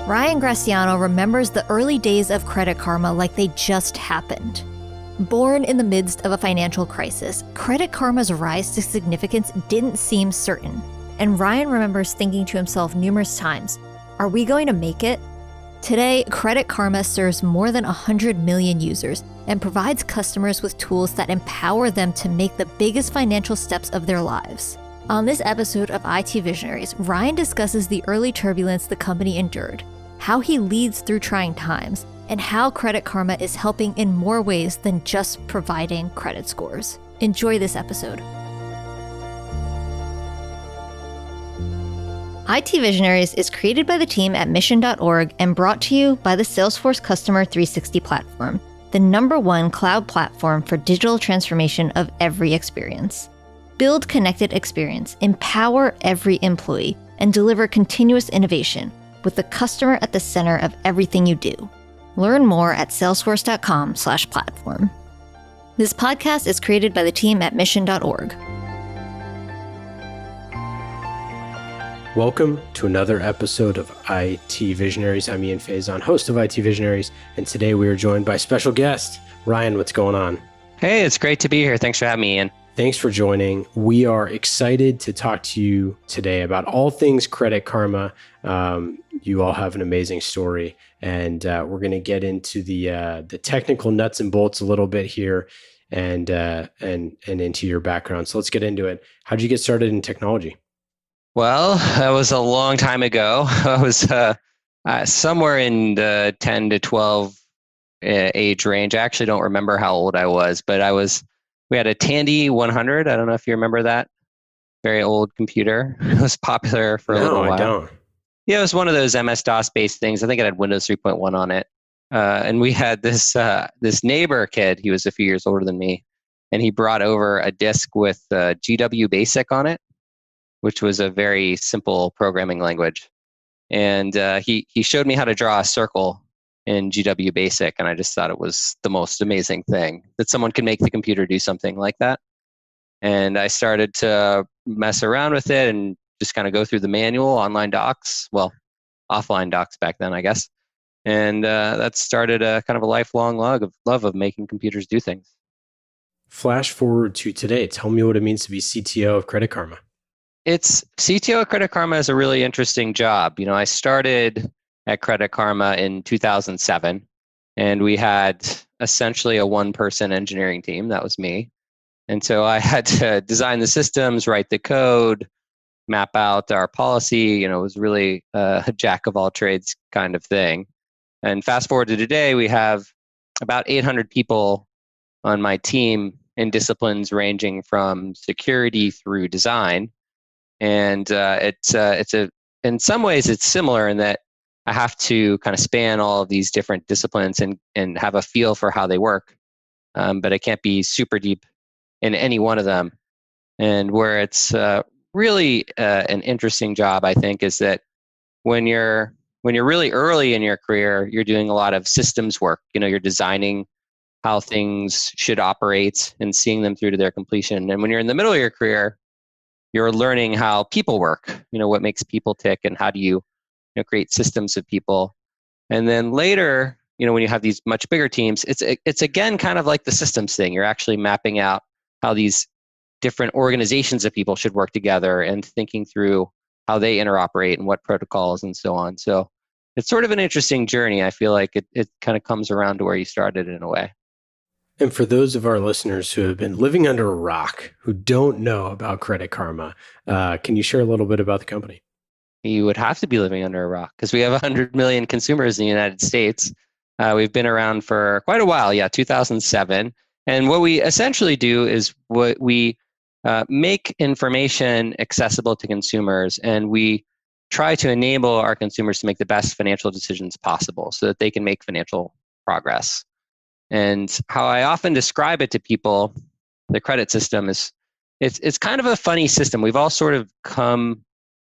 Ryan Graciano remembers the early days of Credit Karma like they just happened. Born in the midst of a financial crisis, Credit Karma's rise to significance didn't seem certain, and Ryan remembers thinking to himself numerous times, are we going to make it? Today, Credit Karma serves more than 100 million users and provides customers with tools that empower them to make the biggest financial steps of their lives. On this episode of IT Visionaries, Ryan discusses the early turbulence the company endured, how he leads through trying times, and how Credit Karma is helping in more ways than just providing credit scores. Enjoy this episode. IT Visionaries is created by the team at mission.org and brought to you by the Salesforce Customer 360 platform, the #1 cloud platform for digital transformation of every experience. Build connected experience, empower every employee, and deliver continuous innovation with the customer at the center of everything you do. Learn more at salesforce.com/platform. This podcast is created by the team at mission.org. Welcome to another episode of IT Visionaries. I'm Ian Faison, host of IT Visionaries, and today we are joined by a special guest. Ryan, what's going on? Hey, it's great to be here. Thanks for having me, Ian. Thanks for joining. We are excited to talk to you today about all things Credit Karma. You all have an amazing story, and we're going to get into the technical nuts and bolts a little bit here, and into your background. So let's get into it. How'd you get started in technology? Well, that was a long time ago. I was somewhere in the 10 to 12 age range. I actually don't remember how old I was, but we had a Tandy 100. I don't know if you remember that. Very old computer. It was popular for a little while. No, I don't. Yeah, it was one of those MS-DOS based things. I think it had Windows 3.1 on it. And we had this neighbor kid. He was a few years older than me, and he brought over a disk with GW Basic on it, which was a very simple programming language. And he showed me how to draw a circle in GW Basic, and I just thought it was the most amazing thing that someone can make the computer do something like that. And I started to mess around with it and just kind of go through the manual, online docs, well, offline docs back then, I guess. And that started a kind of a lifelong love of making computers do things. Flash forward to today. Tell me what it means to be CTO of Credit Karma. It's CTO at Credit Karma is a really interesting job. You know, I started at Credit Karma in 2007, and we had essentially a one-person engineering team. That was me. And so I had to design the systems, write the code, map out our policy. You know, it was really a jack of all trades kind of thing. And fast forward to today, we have about 800 people on my team in disciplines ranging from security through design. And in some ways it's similar in that I have to kind of span all of these different disciplines and have a feel for how they work, but I can't be super deep in any one of them. And where it's really an interesting job, I think, is that when you're really early in your career, you're doing a lot of systems work. You know, you're designing how things should operate and seeing them through to their completion. And when you're in the middle of your career, you're learning how people work, you know, what makes people tick and how do you create systems of people. And then later, you know, when you have these much bigger teams, it's again kind of like the systems thing. You're actually mapping out how these different organizations of people should work together and thinking through how they interoperate and what protocols and so on. So it's sort of an interesting journey. I feel like it kind of comes around to where you started in a way. And for those of our listeners who have been living under a rock, who don't know about Credit Karma, can you share a little bit about the company? You would have to be living under a rock because we have 100 million consumers in the United States. We've been around for quite a while, 2007. And what we essentially do is we make information accessible to consumers, and we try to enable our consumers to make the best financial decisions possible so that they can make financial progress. And how I often describe it to people, the credit system is, it's kind of a funny system. We've all sort of come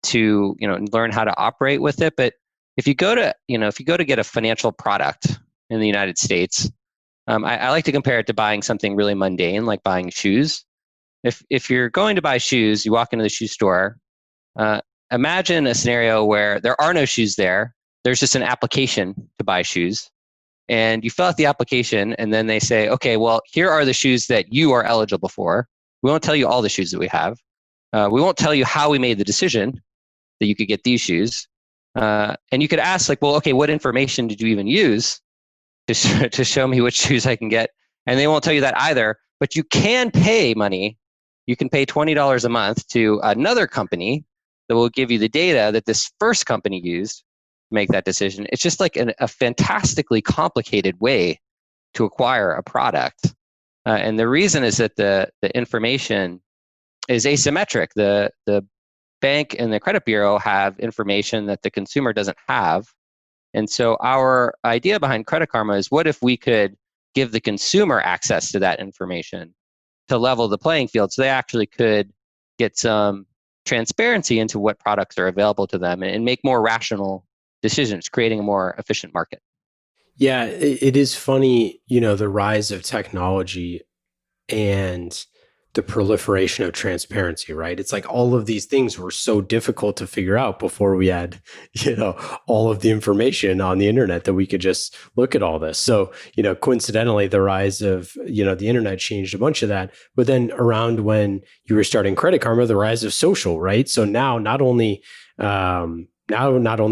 to learn how to operate with it. But if you go to get a financial product in the United States, I like to compare it to buying something really mundane, like buying shoes. If you're going to buy shoes, you walk into the shoe store. Imagine a scenario where there are no shoes there, there's just an application to buy shoes. And you fill out the application, and then they say, okay, well, here are the shoes that you are eligible for. We won't tell you all the shoes that we have. We won't tell you how we made the decision that you could get these shoes. And you could ask, like, well, okay, what information did you even use to show me which shoes I can get? And they won't tell you that either. But you can pay money. You can pay $20 a month to another company that will give you the data that this first company used to make that decision. It's just like a fantastically complicated way to acquire a product. And the reason is that the information is asymmetric. The bank and the credit bureau have information that the consumer doesn't have. And so our idea behind Credit Karma is, what if we could give the consumer access to that information to level the playing field, so they actually could get some transparency into what products are available to them and make more rational decisions, creating a more efficient market. Yeah, it is funny, the rise of technology and the proliferation of transparency, right? It's like all of these things were so difficult to figure out before we had, all of the information on the internet that we could just look at all this. So, coincidentally, the rise of, the internet changed a bunch of that. But then around when you were starting Credit Karma, the rise of social, right? So now not only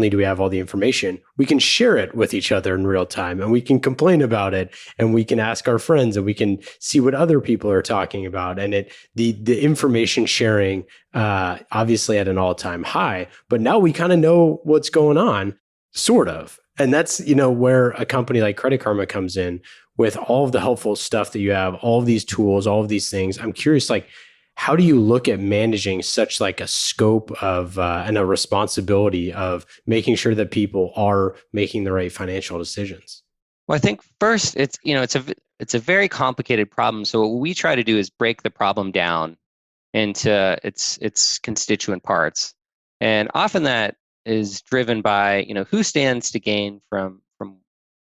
do we have all the information, we can share it with each other in real time, and we can complain about it, and we can ask our friends, and we can see what other people are talking about. And the information sharing, obviously at an all-time high, but now we kind of know what's going on, sort of. And that's, where a company like Credit Karma comes in with all of the helpful stuff that you have, all of these tools, all of these things. I'm curious, like, how do you look at managing such like a scope of and a responsibility of making sure that people are making the right financial decisions? Well, I think first it's a very complicated problem. So what we try to do is break the problem down into its constituent parts, and often that is driven by who stands to gain from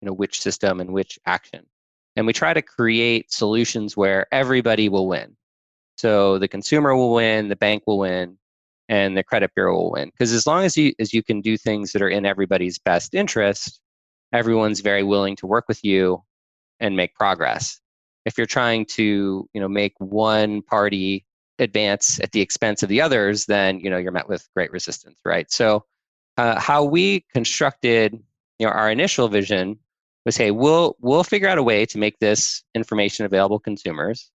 which system and which action, and we try to create solutions where everybody will win. So the consumer will win, the bank will win, and the credit bureau will win. Because as long as you can do things that are in everybody's best interest, everyone's very willing to work with you and make progress. If you're trying to make one party advance at the expense of the others, then you're met with great resistance, right? So how we constructed our initial vision was, hey, we'll figure out a way to make this information available to consumers.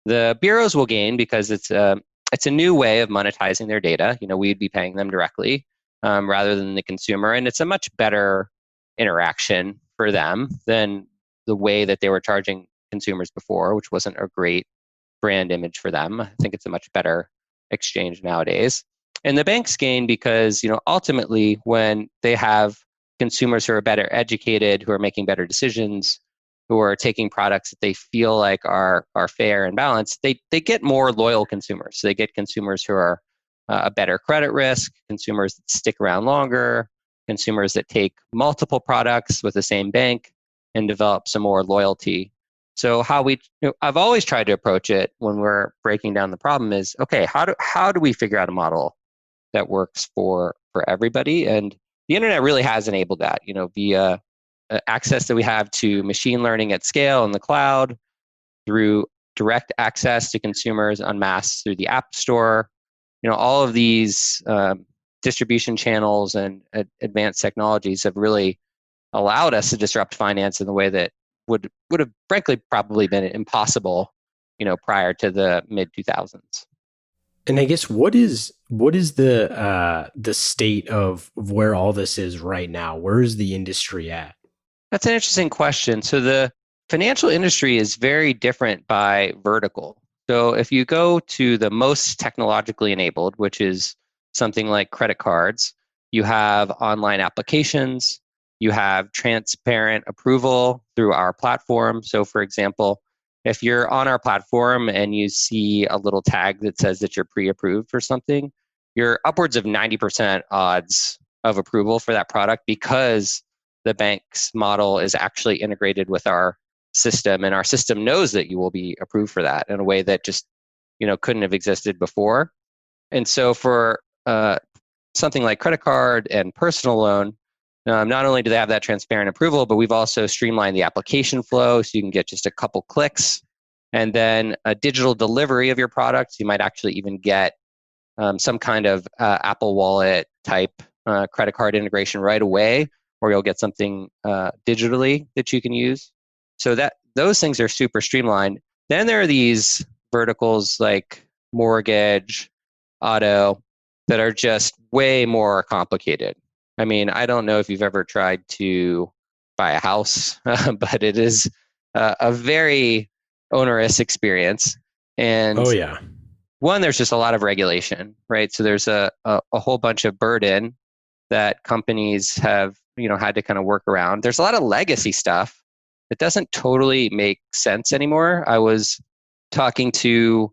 The bureaus will gain because it's a new way of monetizing their data. We'd be paying them directly rather than the consumer, and it's a much better interaction for them than the way that they were charging consumers before, which wasn't a great brand image for them. I think it's a much better exchange nowadays. And the banks gain because ultimately, when they have consumers who are better educated, who are making better decisions, who are taking products that they feel like are fair and balanced, they get more loyal consumers. So they get consumers who are a better credit risk, consumers that stick around longer, consumers that take multiple products with the same bank and develop some more loyalty. So I've always tried to approach it when we're breaking down the problem is, okay, how do we figure out a model that works for everybody? And the internet really has enabled that, via access that we have to machine learning at scale in the cloud, through direct access to consumers en masse through the App Store. All of these distribution channels and advanced technologies have really allowed us to disrupt finance in the way that would have frankly probably been impossible, prior to the mid 2000s. And I guess what is the state of where all this is right now? Where is the industry at? That's an interesting question. So the financial industry is very different by vertical. So if you go to the most technologically enabled, which is something like credit cards, you have online applications, you have transparent approval through our platform. So for example, if you're on our platform and you see a little tag that says that you're pre-approved for something, you're upwards of 90% odds of approval for that product because the bank's model is actually integrated with our system, and our system knows that you will be approved for that in a way that just couldn't have existed before. And so for something like credit card and personal loan, Not only do they have that transparent approval, but we've also streamlined the application flow so you can get just a couple clicks, and then a digital delivery of your products. You might actually even get some kind of Apple Wallet type credit card integration right away, or you'll get something digitally that you can use. So that those things are super streamlined. Then there are these verticals like mortgage, auto, that are just way more complicated. I mean, I don't know if you've ever tried to buy a house, but it is a very onerous experience. And Oh yeah. one, there's just a lot of regulation, right? So there's a whole bunch of burden that companies have, had to kind of work around. There's a lot of legacy stuff that doesn't totally make sense anymore. I was talking to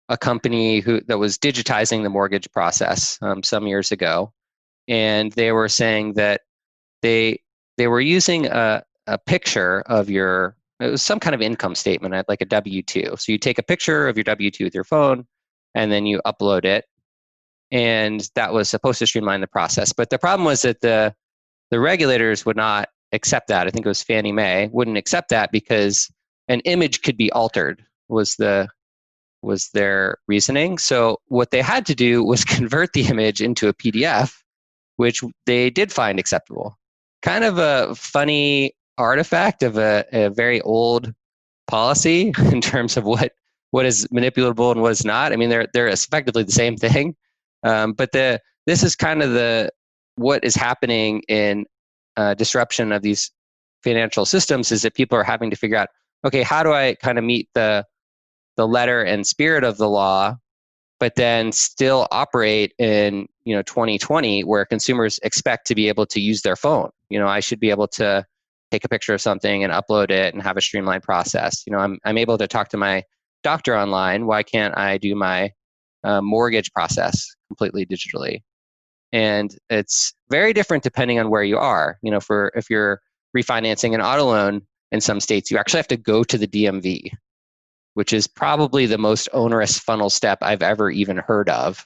a company that was digitizing the mortgage process some years ago, and they were saying that they were using a picture of it was some kind of income statement, like a W-2. So you take a picture of your W-2 with your phone, and then you upload it, and that was supposed to streamline the process. But the problem was that the regulators would not accept that. I think it was Fannie Mae wouldn't accept that because an image could be altered, was their reasoning. So what they had to do was convert the image into a PDF, which they did find acceptable. Kind of a funny artifact of a very old policy in terms of what is manipulable and what is not. I mean, they're effectively the same thing, but this is kind of what is happening in disruption of these financial systems, is that people are having to figure out, okay, how do I kind of meet the letter and spirit of the law, but then still operate in 2020, where consumers expect to be able to use their phone. I should be able to take a picture of something and upload it and have a streamlined process. I'm able to talk to my doctor online. Why can't I do my mortgage process completely digitally? And it's very different depending on where you are. If you're refinancing an auto loan in some states, you actually have to go to the DMV, which is probably the most onerous funnel step I've ever even heard of.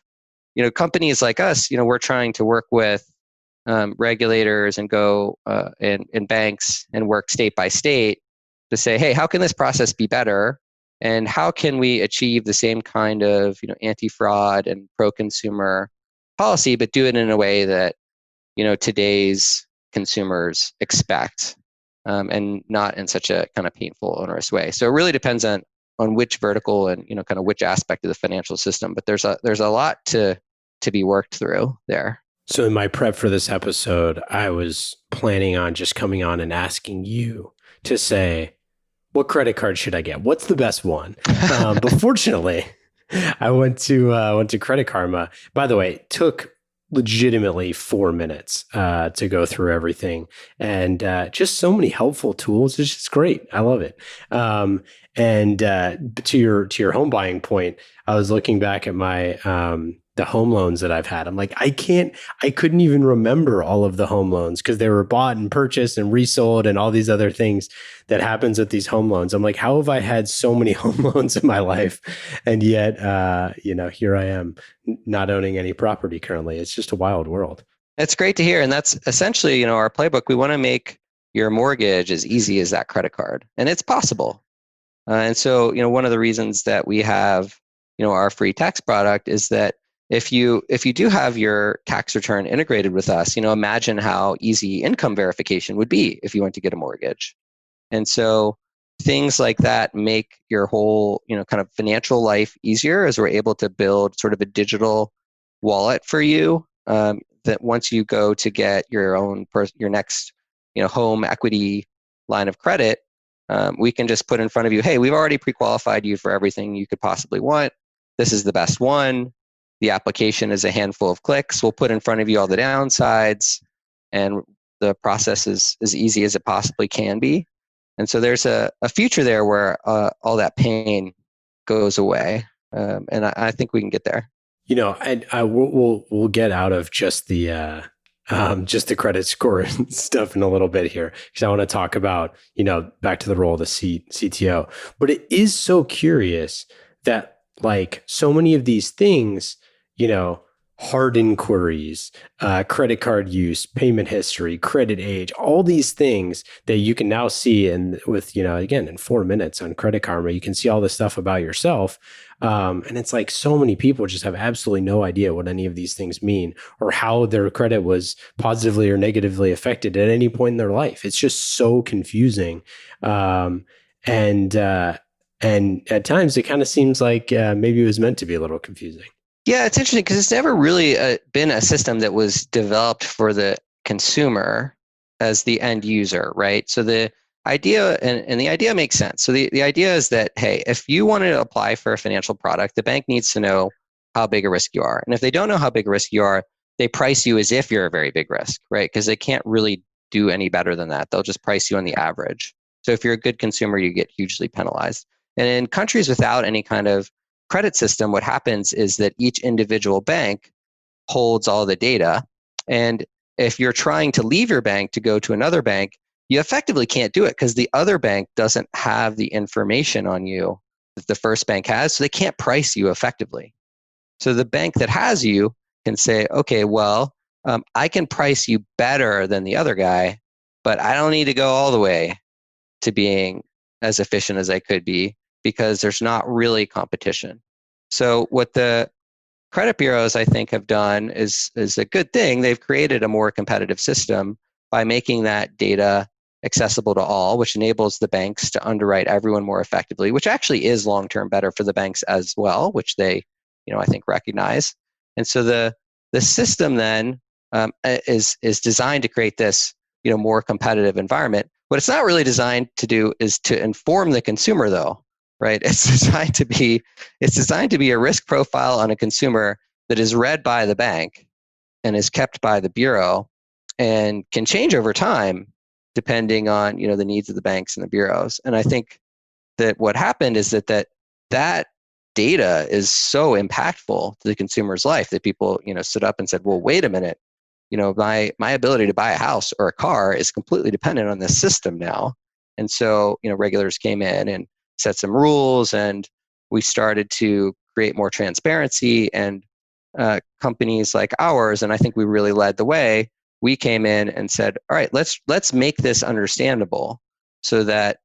Companies like us, we're trying to work with regulators and go in banks and work state by state to say, hey, how can this process be better? And how can we achieve the same kind of anti-fraud and pro-consumer policy, but do it in a way that today's consumers expect, and not in such a kind of painful, onerous way. So it really depends on which vertical and kind of which aspect of the financial system. But there's a lot to be worked through there. So in my prep for this episode, I was planning on just coming on and asking you to say, what credit card should I get? What's the best one? But fortunately, I went to Credit Karma. By the way, it took legitimately 4 minutes to go through everything, and just so many helpful tools. It's just great. I love it. And to your home buying point, I was looking back at my the home loans that I've had. I'm like, I couldn't even remember all of the home loans because they were bought and purchased and resold and all these other things that happens with these home loans. I'm like, how have I had so many home loans in my life? And yet, here I am not owning any property currently. It's just a wild world. It's great to hear. And that's essentially, our playbook. We want to make your mortgage as easy as that credit card. And it's possible. And so, one of the reasons that we have, our free tax product is that if you do have your tax return integrated with us, imagine how easy income verification would be if you went to get a mortgage. And so things like that make your whole, kind of financial life easier, as we're able to build sort of a digital wallet for you, that once you go to get your next, home equity line of credit, we can just put in front of you, hey, we've already pre-qualified you for everything you could possibly want. This is the best one. The application is a handful of clicks. We'll put in front of you all the downsides, and the process is as easy as it possibly can be. And so there's a future there where all that pain goes away, and I think we can get there. We'll get out of just the credit score and stuff in a little bit here, because I want to talk about back to the role of the CTO. But it is so curious that like so many of these things, hard inquiries, credit card use, payment history, credit age, all these things that you can now see. And with, again, in 4 minutes on Credit Karma, you can see all this stuff about yourself. And it's like so many people just have absolutely no idea what any of these things mean or how their credit was positively or negatively affected at any point in their life. It's just so confusing. And at times it kind of seems like maybe it was meant to be a little confusing. Yeah, it's interesting because it's never really been a system that was developed for the consumer as the end user, right? So the idea, and the idea makes sense. So the idea is that, hey, if you want to apply for a financial product, the bank needs to know how big a risk you are. And if they don't know how big a risk you are, they price you as if you're a very big risk, right? Because they can't really do any better than that. They'll just price you on the average. So if you're a good consumer, you get hugely penalized. And in countries without any kind of credit system, what happens is that each individual bank holds all the data. And if you're trying to leave your bank to go to another bank, you effectively can't do it because the other bank doesn't have the information on you that the first bank has, so they can't price you effectively. So the bank that has you can say, okay, well, I can price you better than the other guy, but I don't need to go all the way to being as efficient as I could be because there's not really competition. So what the credit bureaus, I think, have done is a good thing. They've created a more competitive system by making that data accessible to all, which enables the banks to underwrite everyone more effectively, which actually is long-term better for the banks as well, which they, I think, recognize. And so the system then is designed to create this, more competitive environment. What it's not really designed to do is to inform the consumer, though, right? It's designed to be a risk profile on a consumer that is read by the bank and is kept by the bureau and can change over time depending on, the needs of the banks and the bureaus. And I think that what happened is that data is so impactful to the consumer's life that people, stood up and said, well, wait a minute, my ability to buy a house or a car is completely dependent on this system now. And so, regulators came in and set some rules, and we started to create more transparency. And companies like ours, and I think we really led the way, we came in and said, all right, let's make this understandable so that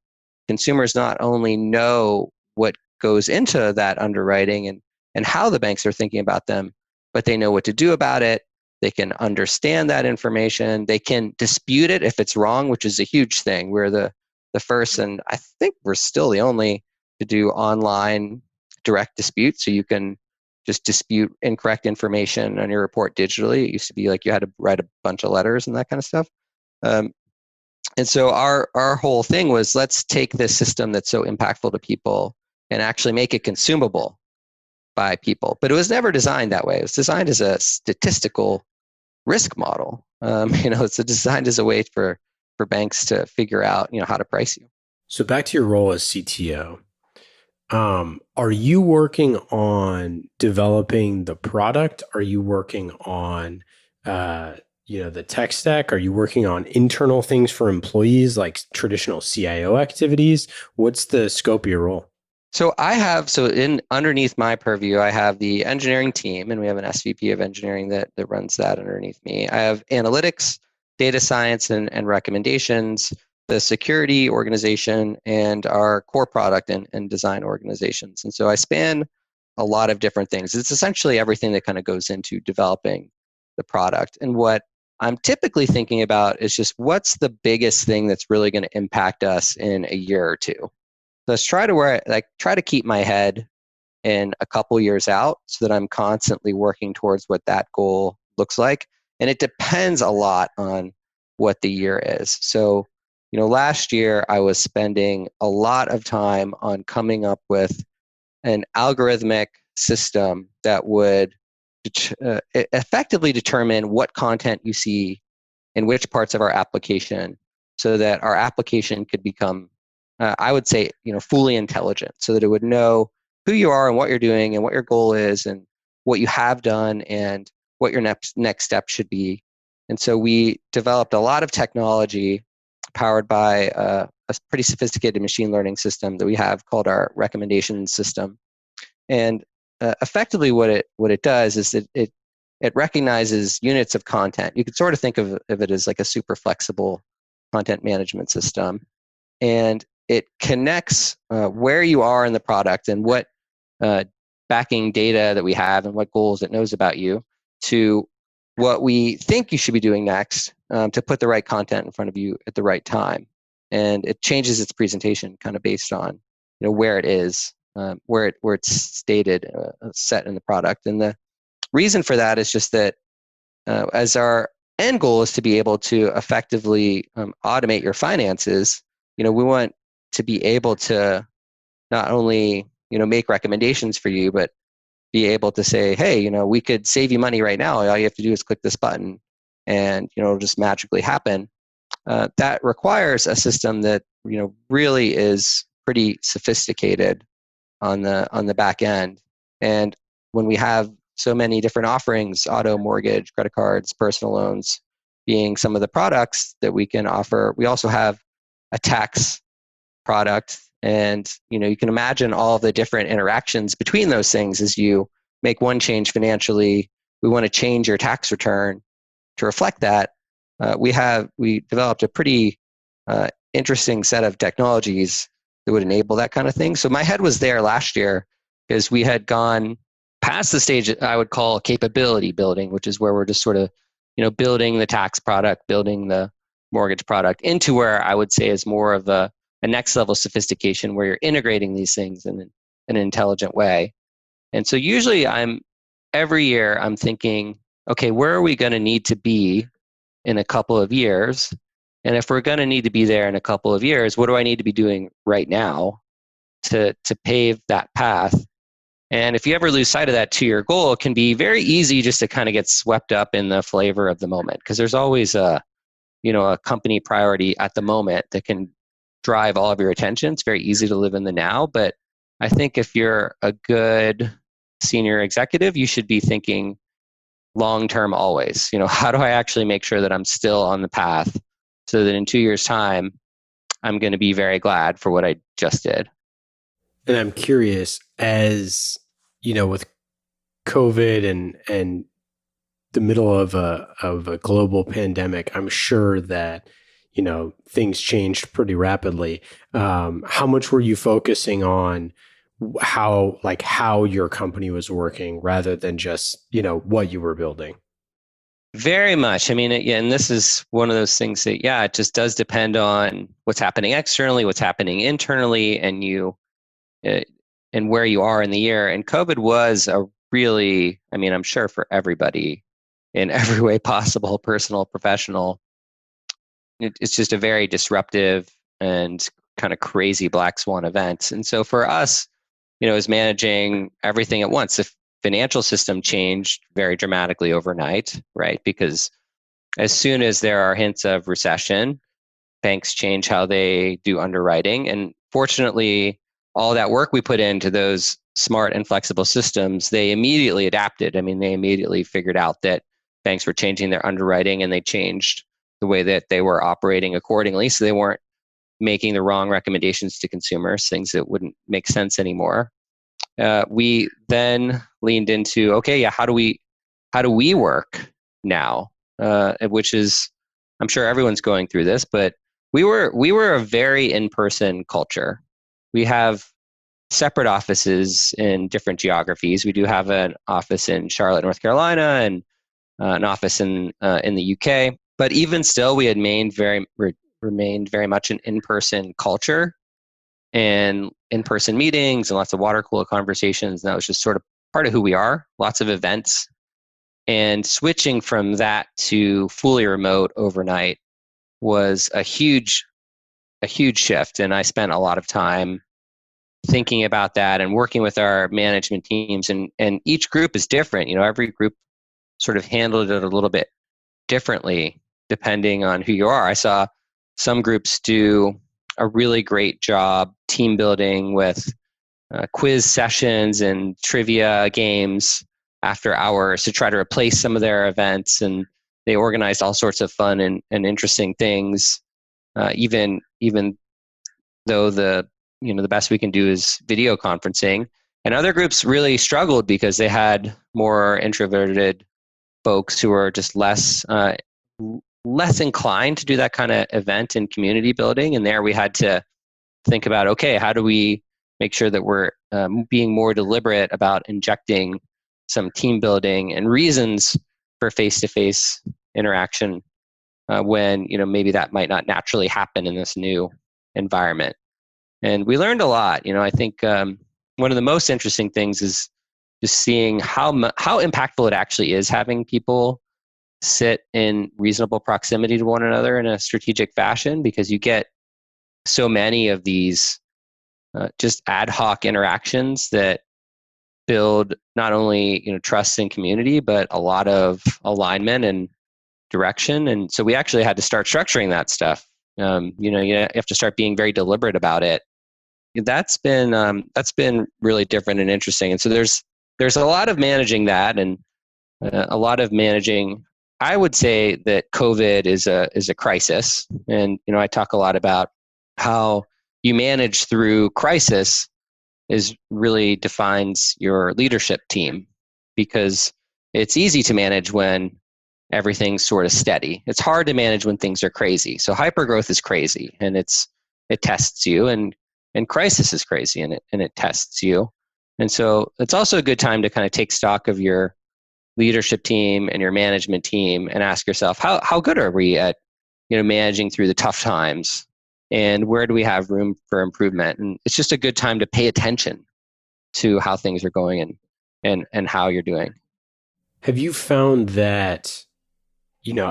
consumers not only know what goes into that underwriting and how the banks are thinking about them, but they know what to do about it. They can understand that information. They can dispute it if it's wrong, which is a huge thing. We're the first, and I think we're still the only to do online direct dispute. So you can just dispute incorrect information on your report digitally. It used to be like you had to write a bunch of letters and that kind of stuff. And so our whole thing was, let's take this system that's so impactful to people and actually make it consumable by people. But it was never designed that way. It was designed as a statistical risk model. It's designed as a way for banks to figure out, how to price you. So back to your role as CTO, are you working on developing the product? Are you working on, the tech stack? Are you working on internal things for employees like traditional CIO activities? What's the scope of your role? So underneath my purview, I have the engineering team, and we have an SVP of engineering that runs that underneath me. I have analytics, data science, and recommendations, the security organization, and our core product and design organizations. And so I span a lot of different things. It's essentially everything that kind of goes into developing the product. And what I'm typically thinking about is just what's the biggest thing that's really going to impact us in a year or two. Let's try to keep my head in a couple years out so that I'm constantly working towards what that goal looks like. And it depends a lot on what the year is. So, last year I was spending a lot of time on coming up with an algorithmic system that would effectively determine what content you see in which parts of our application so that our application could become I would say, fully intelligent, so that it would know who you are and what you're doing and what your goal is and what you have done and what your next step should be. And so we developed a lot of technology powered by a pretty sophisticated machine learning system that we have called our recommendation system. And effectively what it does is that it it recognizes units of content. You could sort of think of it as like a super flexible content management system. And it connects where you are in the product and what backing data that we have and what goals it knows about you to what we think you should be doing next to put the right content in front of you at the right time. And it changes its presentation kind of based on where it is, where it's stated, set in the product. And the reason for that is just that as our end goal is to be able to effectively automate your finances, we want to be able to not only make recommendations for you, but be able to say, hey, we could save you money right now. All you have to do is click this button, and it'll just magically happen. That requires a system that really is pretty sophisticated on the back end. And when we have so many different offerings, auto, mortgage, credit cards, personal loans being some of the products that we can offer, we also have a tax product. And you can imagine all of the different interactions between those things as you make one change financially. We want to change your tax return to reflect that. We developed a pretty interesting set of technologies that would enable that kind of thing. So my head was there last year because we had gone past the stage I would call capability building, which is where we're just sort of building the tax product, building the mortgage product, into where I would say is more of a next level sophistication where you're integrating these things in an intelligent way. And so usually every year I'm thinking, okay, where are we going to need to be in a couple of years? And if we're going to need to be there in a couple of years, what do I need to be doing right now to pave that path? And if you ever lose sight of that 2-year goal, it can be very easy just to kind of get swept up in the flavor of the moment, because there's always a company priority at the moment that can drive all of your attention. It's very easy to live in the now, but I think if you're a good senior executive, you should be thinking long-term always. How do I actually make sure that I'm still on the path so that in 2 years' time, I'm going to be very glad for what I just did? And I'm curious, as with COVID and the middle of a global pandemic, I'm sure that things changed pretty rapidly. How much were you focusing on how your company was working rather than just what you were building? Very much. I mean, and this is one of those things that it just does depend on what's happening externally, what's happening internally, and and where you are in the year. And COVID was a really, I'm sure for everybody in every way possible, personal, professional, it's just a very disruptive and kind of crazy black swan event. And so for us, is managing everything at once. The financial system changed very dramatically overnight, right? Because as soon as there are hints of recession, banks change how they do underwriting. And fortunately, all that work we put into those smart and flexible systems, they immediately adapted. They immediately figured out that banks were changing their underwriting, and they changed the way that they were operating accordingly. So they weren't making the wrong recommendations to consumers, things that wouldn't make sense anymore. We then leaned into, okay, how do we work now? Which is, I'm sure everyone's going through this, but we were a very in-person culture. We have separate offices in different geographies. We do have an office in Charlotte, North Carolina, and an office in the UK. But even still, we had remained very much an in-person culture and in-person meetings and lots of water cooler conversations. And that was just sort of part of who we are. Lots of events. And switching from that to fully remote overnight was a huge shift. And I spent a lot of time thinking about that and working with our management teams. And each group is different. Every group sort of handled it a little bit differently depending on who you are. I saw some groups do a really great job team building with quiz sessions and trivia games after hours to try to replace some of their events. And they organized all sorts of fun and interesting things, even though the best we can do is video conferencing. And other groups really struggled because they had more introverted folks who are just less inclined to do that kind of event and community building. And there we had to think about, okay, how do we make sure that we're being more deliberate about injecting some team building and reasons for face-to-face interaction when maybe that might not naturally happen in this new environment. And we learned a lot. I think one of the most interesting things is just seeing how impactful it actually is having people sit in reasonable proximity to one another in a strategic fashion, because you get so many of these just ad hoc interactions that build not only trust and community, but a lot of alignment and direction. And so we actually had to start structuring that stuff. You have to start being very deliberate about it. That's been really different and interesting. And so there's a lot of managing that, and a lot of managing. I would say that COVID is a crisis, and I talk a lot about how you manage through crisis is really defines your leadership team, because it's easy to manage when everything's sort of steady. It's hard to manage when things are crazy. So hypergrowth is crazy, and it tests you, and crisis is crazy, and it tests you. And so it's also a good time to kind of take stock of your leadership team and your management team and ask yourself, how good are we at managing through the tough times, and where do we have room for improvement? And it's just a good time to pay attention to how things are going and how you're doing. Have you found that,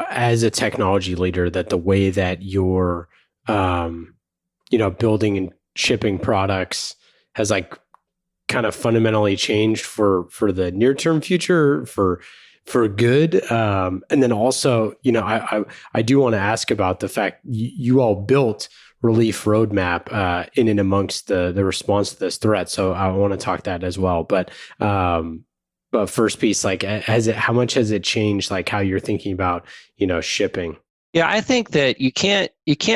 as a technology leader, that the way that you're, building and shipping products has kind of fundamentally changed for the near term future for good? And then also, I do want to ask about the fact you all built Relief Roadmap in and amongst the response to this threat. So I want to talk that as well. But first piece, how much has it changed, how you're thinking about, shipping? Yeah, I think that you can't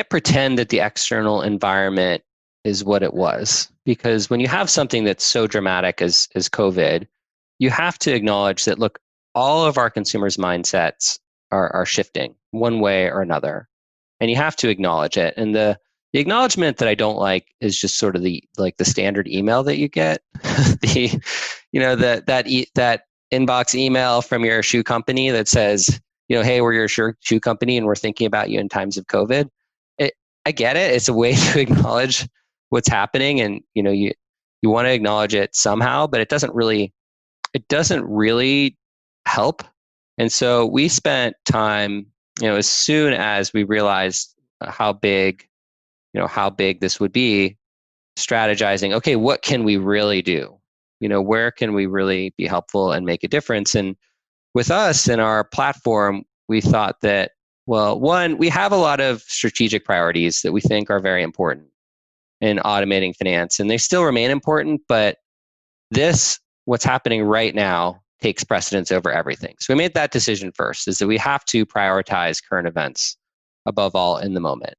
pretend that the external environment is what it was, because when you have something that's so dramatic as COVID, you have to acknowledge that, look, all of our consumers' mindsets are shifting one way or another, and you have to acknowledge it. And the acknowledgement that I don't like is just sort of the standard email that you get, that inbox email from your shoe company that says, hey, we're your shoe company and we're thinking about you in times of COVID. I get it. It's a way to acknowledge what's happening, and you want to acknowledge it somehow, but it doesn't really help. And so we spent time, as soon as we realized how big this would be, strategizing, okay, what can we really do? Where can we really be helpful and make a difference? And with us and our platform, we thought that, well, one, we have a lot of strategic priorities that we think are very important in automating finance, and they still remain important, but what's happening right now takes precedence over everything. So we made that decision first, is that we have to prioritize current events above all in the moment,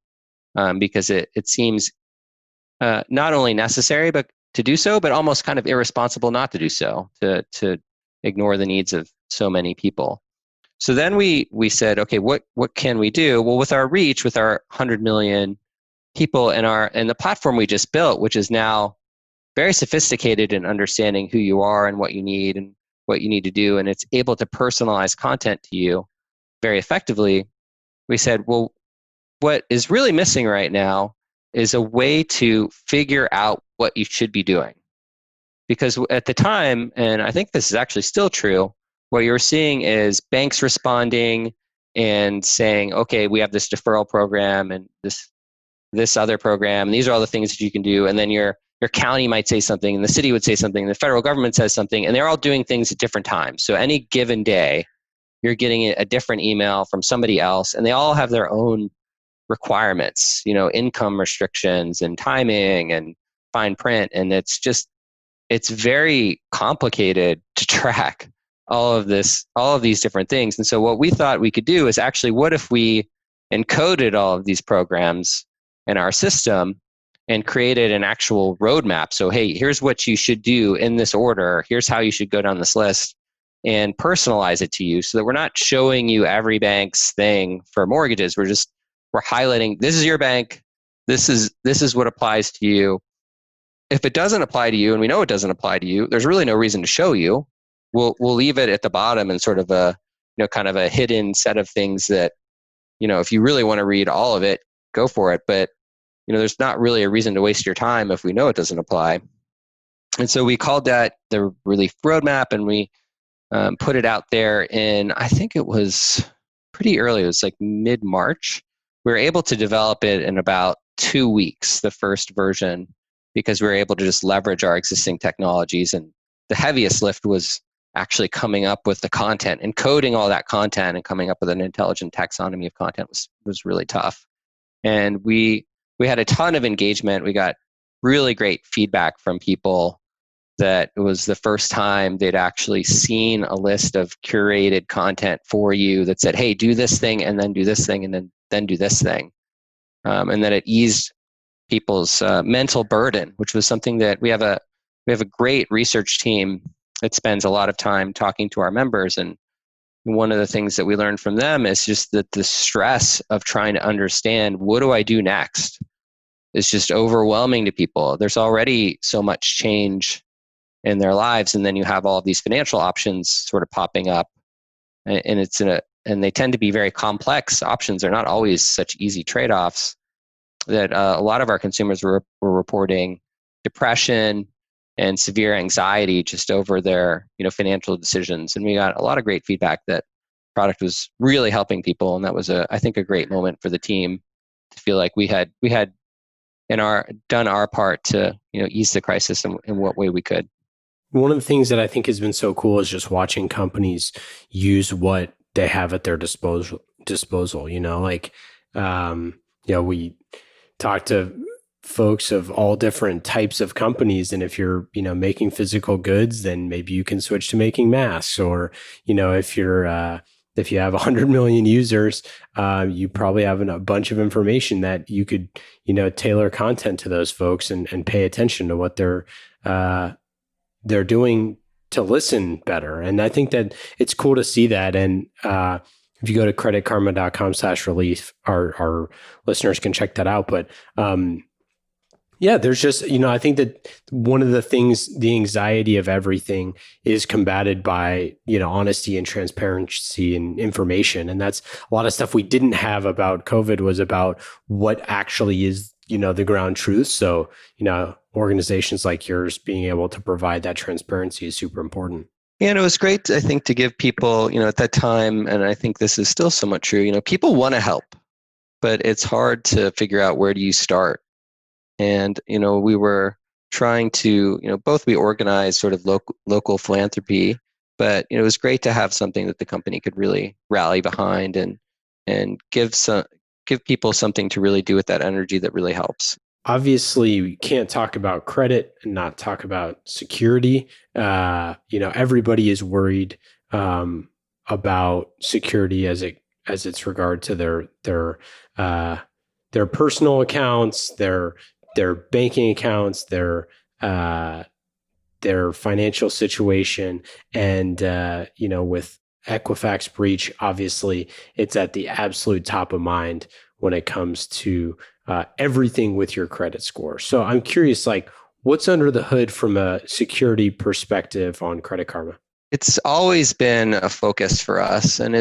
because it seems not only necessary but to do so, but almost kind of irresponsible not to do so, to ignore the needs of so many people. So then we said, okay, what can we do? Well, with our reach, with our 100 million people and the platform we just built, which is now very sophisticated in understanding who you are and what you need and what you need to do, and it's able to personalize content to you very effectively, we said, well, what is really missing right now is a way to figure out what you should be doing. Because at the time, and I think this is actually still true, what you're seeing is banks responding and saying, okay, we have this deferral program and this other program, and these are all the things that you can do. And then your county might say something, and the city would say something, and the federal government says something, and they're all doing things at different times. So any given day, you're getting a different email from somebody else, and they all have their own requirements, income restrictions and timing and fine print. And it's very complicated to track all of these different things. And so what we thought we could do is actually, what if we encoded all of these programs in our system and created an actual roadmap? So, hey, here's what you should do in this order. Here's how you should go down this list. and personalize it to you so that we're not showing you every bank's thing for mortgages. We're highlighting, this is your bank. This is what applies to you. If it doesn't apply to you, and we know it doesn't apply to you, there's really no reason to show you. We'll leave it at the bottom and sort of a, kind of a hidden set of things that, if you really want to read all of it, go for it. But, there's not really a reason to waste your time if we know it doesn't apply. And so we called that the relief roadmap, and we put it out there in, I think it was pretty early. It was like mid-March. We were able to develop it in about 2 weeks, the first version, because we were able to just leverage our existing technologies. And the heaviest lift was actually coming up with the content, encoding all that content and coming up with an intelligent taxonomy of content was really tough. And we had a ton of engagement. We got really great feedback from people that it was the first time they'd actually seen a list of curated content for you that said, hey, do this thing and then do this thing and then do this thing. And then it eased people's mental burden, which was something that we have a great research team that spends a lot of time talking to our members. And one of the things that we learned from them is just that the stress of trying to understand, what do I do next, is just overwhelming to people. There's already so much change in their lives, and then you have all of these financial options sort of popping up, and and they tend to be very complex options. They're not always such easy trade-offs. That a lot of our consumers were reporting depression and severe anxiety just over their financial decisions, and we got a lot of great feedback that product was really helping people, and that was I think a great moment for the team to feel like we had done our part to ease the crisis in what way we could. One of the things that I think has been so cool is just watching companies use what they have at their disposal. We talk to folks of all different types of companies, and if you're making physical goods, then maybe you can switch to making masks, or if you have 100 million users, you probably have a bunch of information that you could tailor content to those folks and pay attention to what they're doing to listen better. And I think that it's cool to see that. And if you go to creditkarma.com/relief, our listeners can check that out. But there's just, I think that one of the things, the anxiety of everything is combated by, honesty and transparency and information. And that's a lot of stuff we didn't have about COVID was about what actually is, the ground truth. So, organizations like yours being able to provide that transparency is super important. And it was great, I think, to give people, at that time, and I think this is still somewhat true, people want to help, but it's hard to figure out where do you start. And, we were trying to, both we organized sort of local philanthropy, but it was great to have something that the company could really rally behind and give people something to really do with that energy that really helps. Obviously, we can't talk about credit and not talk about security. Everybody is worried about security as it's regard to their personal accounts, their banking accounts, their financial situation, and with Equifax breach, obviously, it's at the absolute top of mind when it comes to everything with your credit score. So I'm curious, what's under the hood from a security perspective on Credit Karma? It's always been a focus for us, and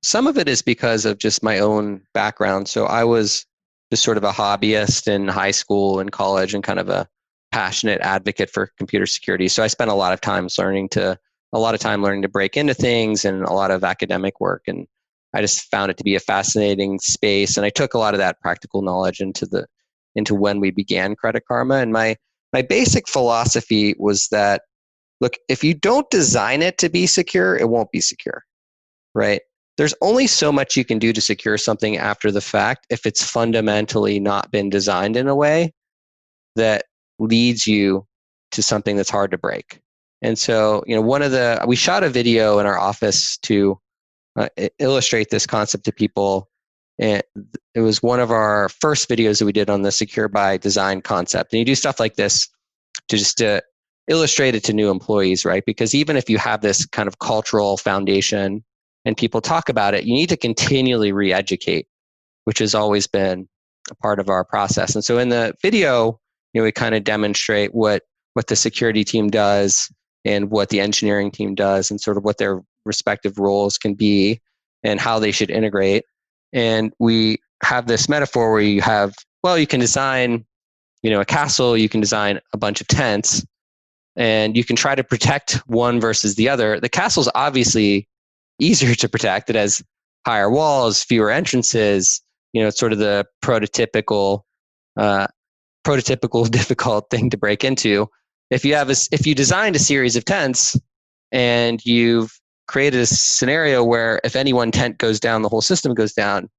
some of it is because of just my own background. So I was just sort of a hobbyist in high school and college, and kind of a passionate advocate for computer security. So I spent a lot of time learning to break into things, and a lot of academic work. And I just found it to be a fascinating space. And I took a lot of that practical knowledge into when we began Credit Karma. And my basic philosophy was that, look, if you don't design it to be secure, it won't be secure, right? There's only so much you can do to secure something after the fact if it's fundamentally not been designed in a way that leads you to something that's hard to break. And so, we shot a video in our office to illustrate this concept to people. And it was one of our first videos that we did on the secure by design concept. And you do stuff like this to illustrate it to new employees, right? Because even if you have this kind of cultural foundation and people talk about it, you need to continually re-educate, which has always been a part of our process. And so in the video, we kind of demonstrate what the security team does and what the engineering team does and sort of what their respective roles can be and how they should integrate. And we have this metaphor where you can design, a castle, you can design a bunch of tents, and you can try to protect one versus the other. The castle's obviously easier to protect. It has higher walls, fewer entrances. It's sort of the prototypical difficult thing to break into. If you designed a series of tents and you've created a scenario where if any one tent goes down, the whole system goes down,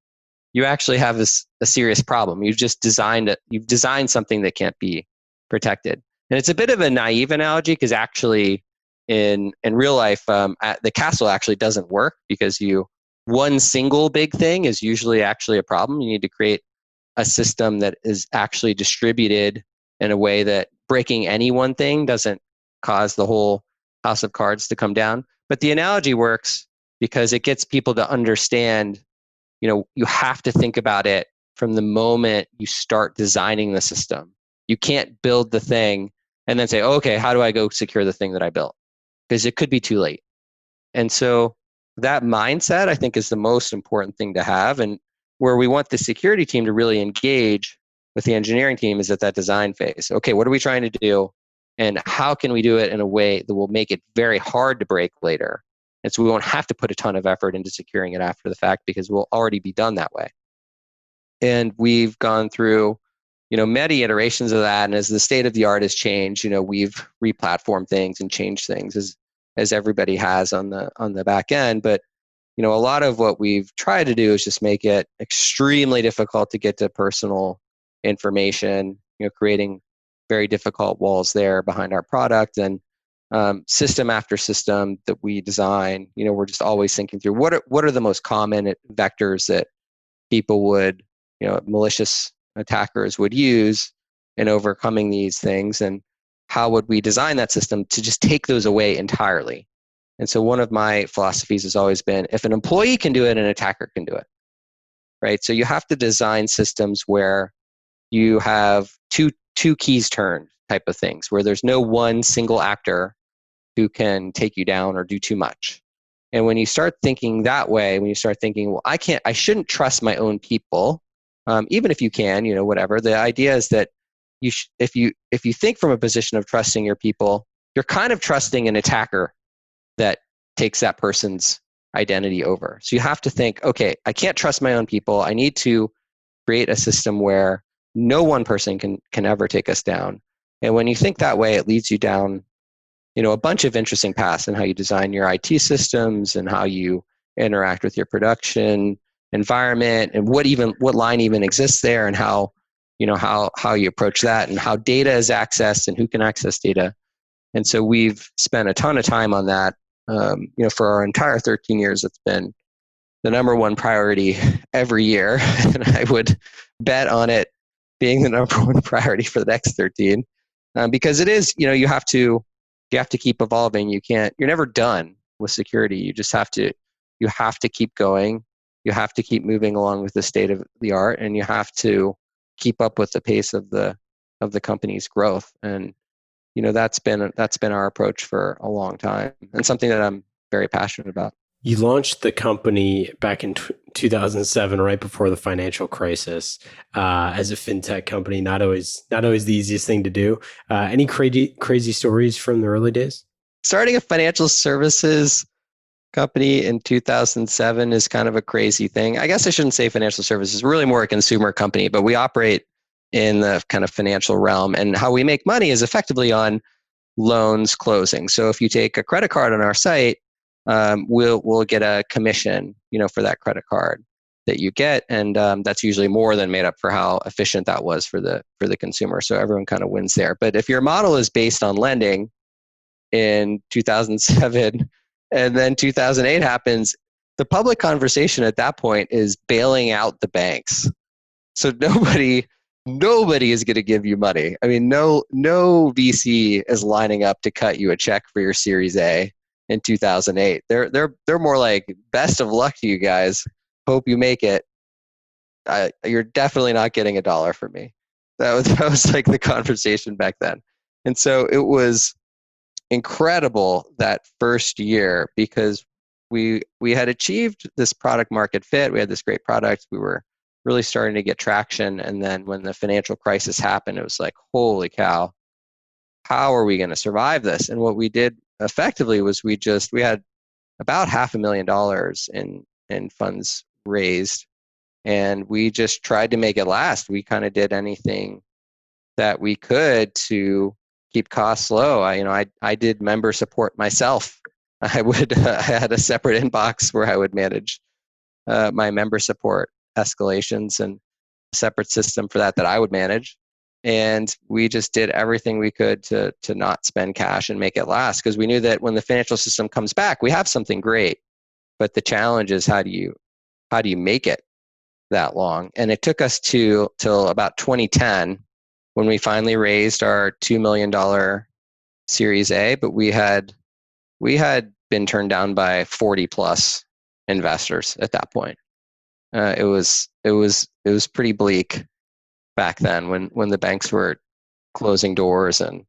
you actually have a serious problem. You've designed something that can't be protected. And it's a bit of a naive analogy because actually in real life, the castle actually doesn't work because one single big thing is usually actually a problem. You need to create a system that is actually distributed in a way that breaking any one thing doesn't cause the whole house of cards to come down. But the analogy works because it gets people to understand, you have to think about it from the moment you start designing the system. You can't build the thing and then say, okay, how do I go secure the thing that I built? Because it could be too late. And so that mindset, I think, is the most important thing to have. And where we want the security team to really engage with the engineering team is at that design phase. Okay, what are we trying to do? And how can we do it in a way that will make it very hard to break later? And so we won't have to put a ton of effort into securing it after the fact because we'll already be done that way. And we've gone through, many iterations of that. And as the state of the art has changed, we've replatformed things and changed things as everybody has on the back end. But a lot of what we've tried to do is just make it extremely difficult to get to personal information, creating very difficult walls there behind our product. And system after system that we design, we're just always thinking through what are the most common vectors that people would, malicious attackers would use in overcoming these things, and how would we design that system to just take those away entirely. And so one of my philosophies has always been, if an employee can do it, an attacker can do it, right? So you have to design systems where you have two keys turned type of things, where there's no one single actor who can take you down or do too much. And when you start thinking that way, when you start thinking, well, I shouldn't trust my own people, even if you can, whatever. The idea is that if you think from a position of trusting your people, you're kind of trusting an attacker that takes that person's identity over. So you have to think, okay, I can't trust my own people. I need to create a system where no one person can ever take us down. And when you think that way, it leads you down, a bunch of interesting paths in how you design your IT systems and how you interact with your production environment and what line even exists there, and how you approach that, and how data is accessed and who can access data. And so we've spent a ton of time on that. For our entire 13 years, it's been the number one priority every year. And I would bet on it being the number one priority for the next 13, because it is, you have to keep evolving. You're never done with security. You have to keep going. You have to keep moving along with the state of the art, and you have to keep up with the pace of the company's growth. And that's been our approach for a long time, and something that I'm very passionate about. You launched the company back in 2007, right before the financial crisis, as a fintech company. Not always the easiest thing to do. Any crazy stories from the early days? Starting a financial services company in 2007 is kind of a crazy thing. I guess I shouldn't say financial services. We're really more a consumer company, but we operate in the kind of financial realm. And how we make money is effectively on loans closing. So if you take a credit card on our site, we'll get a commission, for that credit card that you get, and that's usually more than made up for how efficient that was for the consumer. So everyone kind of wins there. But if your model is based on lending in 2007, and then 2008 happens, the public conversation at that point is bailing out the banks. So nobody nobody is going to give you money. I mean, no VC is lining up to cut you a check for your Series A in 2008. They're more like, best of luck to you guys. Hope you make it. You're definitely not getting $1 from me. That was like the conversation back then. And so it was incredible that first year because we had achieved this product market fit. We had this great product. We were really starting to get traction. And then when the financial crisis happened, it was like, holy cow, how are we going to survive this? And what we did effectively was we had about $500,000 in funds raised, and we just tried to make it last. We kind of did anything that we could to keep costs low. I did member support myself. I had a separate inbox where I would manage my member support escalations and a separate system for that I would manage. And we just did everything we could to not spend cash and make it last, because we knew that when the financial system comes back, we have something great. But the challenge is how do you make it that long? And it took us till about 2010 when we finally raised our $2 million Series A, but we had been turned down by 40 plus investors at that point. It was pretty bleak back then when the banks were closing doors and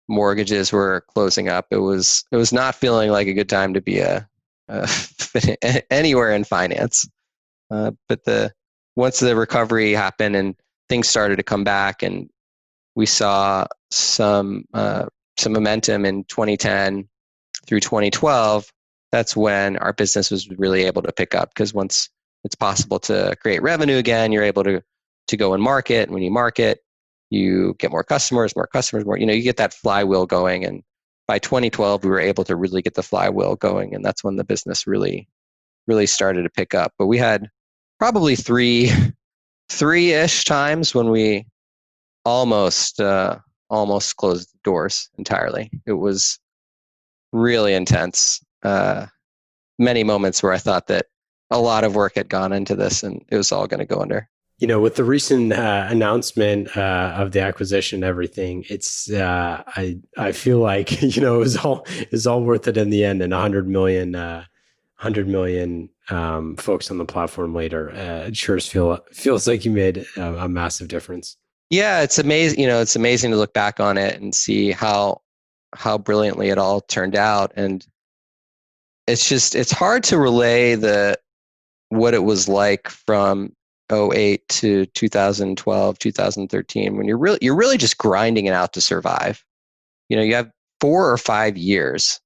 mortgages were closing up. It was not feeling like a good time to be anywhere in finance. But once the recovery happened and things started to come back, and we saw some momentum in 2010 through 2012, that's when our business was really able to pick up, because once it's possible to create revenue again, you're able to go and market. And when you market, you get more customers, more, you get that flywheel going. And by 2012, we were able to really get the flywheel going. And that's when the business really, really started to pick up. But we had probably three-ish times when we almost closed the doors entirely. It was really intense. Many moments where I thought that a lot of work had gone into this and it was all going to go under. With the recent announcement of the acquisition and everything, it's I feel like it was all worth it in the end. And 100 million folks on the platform later, it sure feels like you made a massive difference. Yeah, it's amazing. It's amazing to look back on it and see how brilliantly it all turned out. And it's hard to relay what it was like from 2008 to 2012, 2013, when you're really just grinding it out to survive. You have 4 or 5 years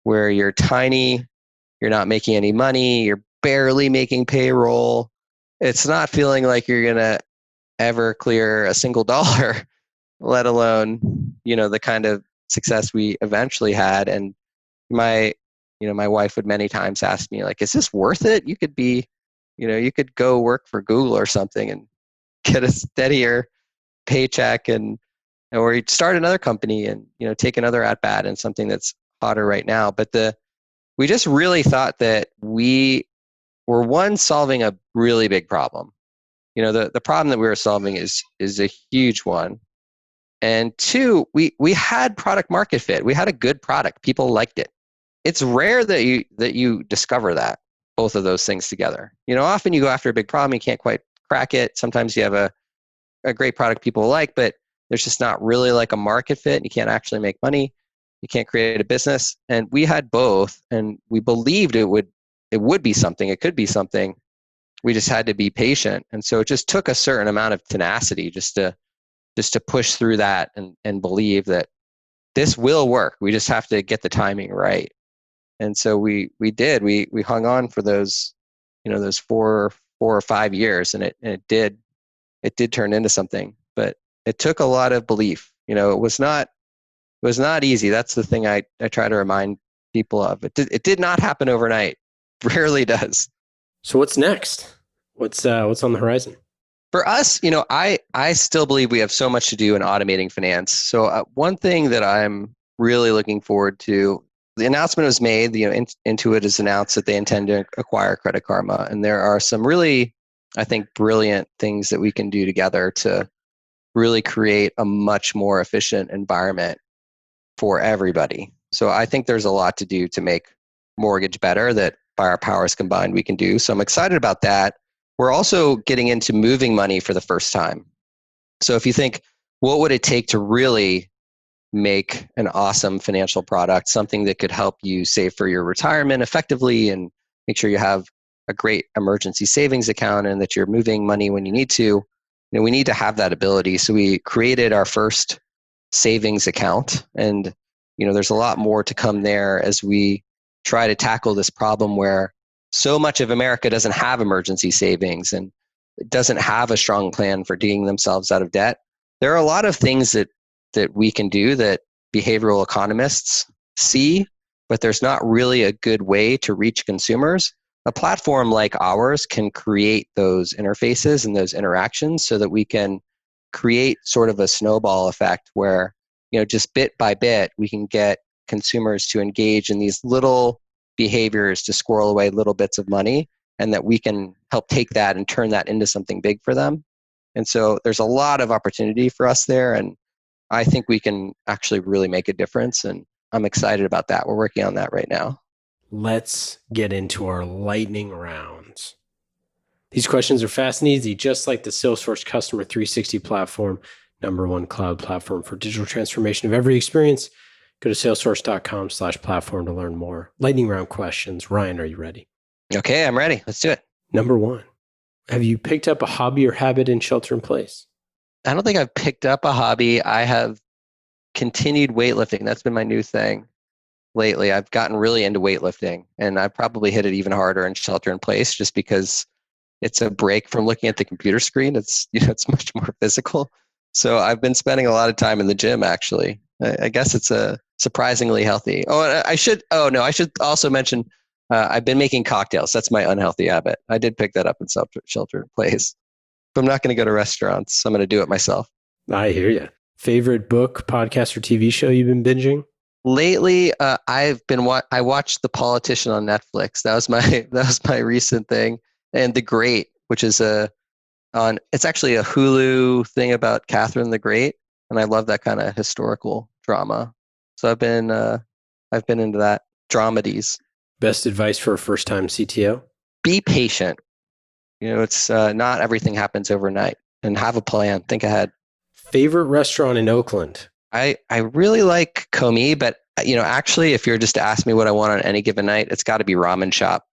where you're tiny, you're not making any money, you're barely making payroll. It's not feeling like you're gonna ever clear a single dollar, let alone, the kind of success we eventually had. And my wife would many times ask me, like, is this worth it? You could be, you could go work for Google or something and get a steadier paycheck, or you'd start another company and, take another at bat in something that's hotter right now. But we just really thought that we were, solving a really big problem. The problem that we were solving is a huge one. And 2, we had product market fit. We had a good product. People liked it. It's rare that you discover that, both of those things together. Often you go after a big problem, you can't quite crack it. Sometimes you have a great product people like, but there's just not really like a market fit. You can't actually make money. You can't create a business. And we had both, and we believed it would be something. It could be something. We just had to be patient. And so it just took a certain amount of tenacity just to push through that and believe that this will work. We just have to get the timing right. And so we did. We hung on for those 4 or 5 years, and it did turn into something. But it took a lot of belief. It was not easy. That's the thing I try to remind people of. It did not happen overnight. Rarely does. So what's next? What's on the horizon? For us, I still believe we have so much to do in automating finance. So one thing that I'm really looking forward to, the announcement was made, Intuit has announced that they intend to acquire Credit Karma. And there are some really, I think, brilliant things that we can do together to really create a much more efficient environment for everybody. So I think there's a lot to do to make mortgage better that by our powers combined we can do. So I'm excited about that. We're also getting into moving money for the first time. So if you think, what would it take to really make an awesome financial product, something that could help you save for your retirement effectively and make sure you have a great emergency savings account and that you're moving money when you need to, we need to have that ability. So we created our first savings account, and there's a lot more to come there as we try to tackle this problem where so much of America doesn't have emergency savings and doesn't have a strong plan for digging themselves out of debt. There are a lot of things that we can do that behavioral economists see, but there's not really a good way to reach consumers. A platform like ours can create those interfaces and those interactions so that we can create sort of a snowball effect where, just bit by bit, we can get consumers to engage in these little behaviors to squirrel away little bits of money, and that we can help take that and turn that into something big for them. And so there's a lot of opportunity for us there, and I think we can actually really make a difference, and I'm excited about that. We're working on that right now. Let's get into our lightning rounds. These questions are fast and easy, just like the Salesforce Customer 360 platform, #1 cloud platform for digital transformation of every experience. Go to salesforce.com/platform to learn more. Lightning round questions. Ryan, are you ready? Okay, I'm ready. Let's do it. #1, have you picked up a hobby or habit in shelter in place? I don't think I've picked up a hobby. I have continued weightlifting. That's been my new thing lately. I've gotten really into weightlifting, and I probably hit it even harder in shelter in place just because it's a break from looking at the computer screen. It's it's much more physical. So I've been spending a lot of time in the gym, actually. I guess it's surprisingly healthy. I should also mention I've been making cocktails. That's my unhealthy habit. I did pick that up in shelter in place. But I'm not going to go to restaurants. I'm going to do it myself. I hear you. Favorite book, podcast, or TV show you've been binging? Lately, I watched The Politician on Netflix. That was my recent thing, and The Great, which is it's actually a Hulu thing about Catherine the Great, and I love that kind of historical drama. So I've been into that dramedies. Best advice for a first-time CTO? Be patient. It's not everything happens overnight, and have a plan. Think ahead. Favorite restaurant in Oakland? I really like Comey, but actually, if you're just to ask me what I want on any given night, it's got to be ramen shop.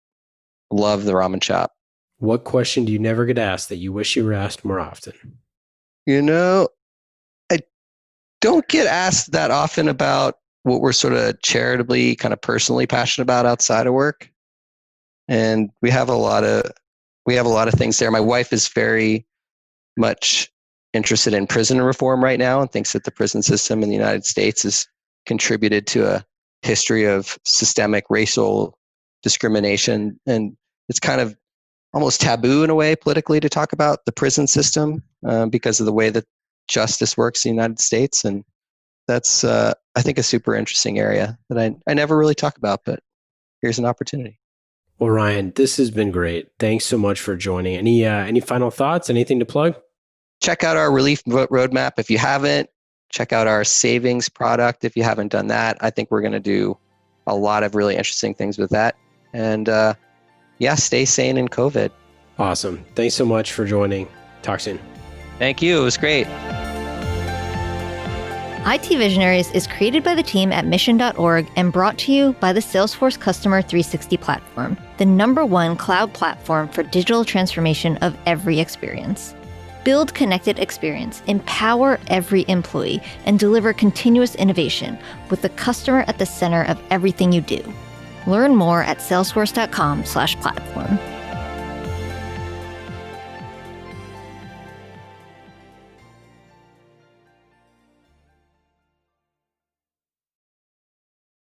Love the ramen shop. What question do you never get asked that you wish you were asked more often? I don't get asked that often about what we're sort of charitably, kind of personally passionate about outside of work, and we have a lot of things there. My wife is very much interested in prison reform right now and thinks that the prison system in the United States has contributed to a history of systemic racial discrimination. And it's kind of almost taboo in a way politically to talk about the prison system because of the way that justice works in the United States. And that's, I think, a super interesting area that I never really talk about, but here's an opportunity. Well, Ryan, this has been great. Thanks so much for joining. Any final thoughts? Anything to plug? Check out our relief roadmap if you haven't. Check out our savings product if you haven't done that. I think we're going to do a lot of really interesting things with that. And stay sane in COVID. Awesome. Thanks so much for joining. Talk soon. Thank you. It was great. IT Visionaries is created by the team at mission.org and brought to you by the Salesforce Customer 360 platform, the #1 cloud platform for digital transformation of every experience. Build connected experience, empower every employee, and deliver continuous innovation with the customer at the center of everything you do. Learn more at salesforce.com/platform.